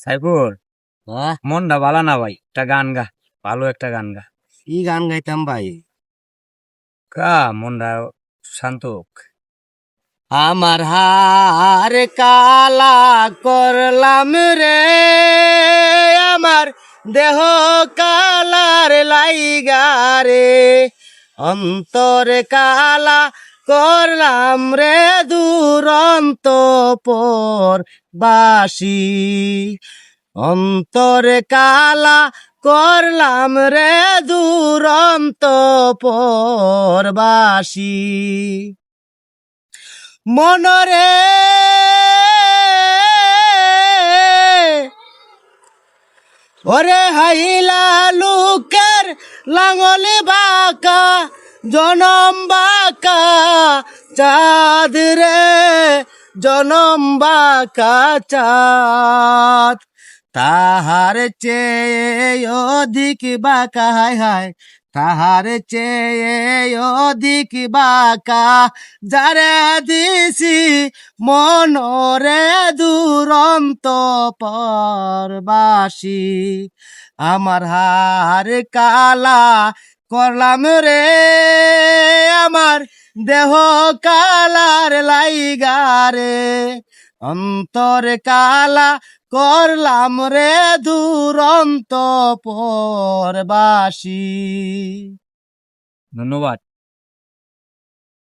সাইফুল, বাহ, মনটা ভালো না ভাই, একটা গান গা, ভালো একটা গান গা। কি গান গাইতাম ভাই? মনটা শান্ত হোক। আমার হার কালা করলাম রে, আমার দেহ কালার লাইগা রে, অন্তর কালা করলাম রে, দুরন্ত পর বাসি, অন্তর কালা করলাম রে, দুরন্ত পরবাসী। মনরে ওরে হাইলা লুকের লাঙল বাঁকা, জনম বাঁকা চাঁদ রে, জনম বাঁকা চাঁদ, তাহার চেয়ে অধিক বাঁকা, হায় হায় তাহার চেয়ে অধিক বাঁকা, যারে দিছি মনরে, দুরন্ত পরবাসী। আমার হার কালা করলাম রে, আমার দেহ কালার লাইগা রে, অন্তর কালা করলাম রে, দুরন্ত পরবাসী। ধন্যবাদ।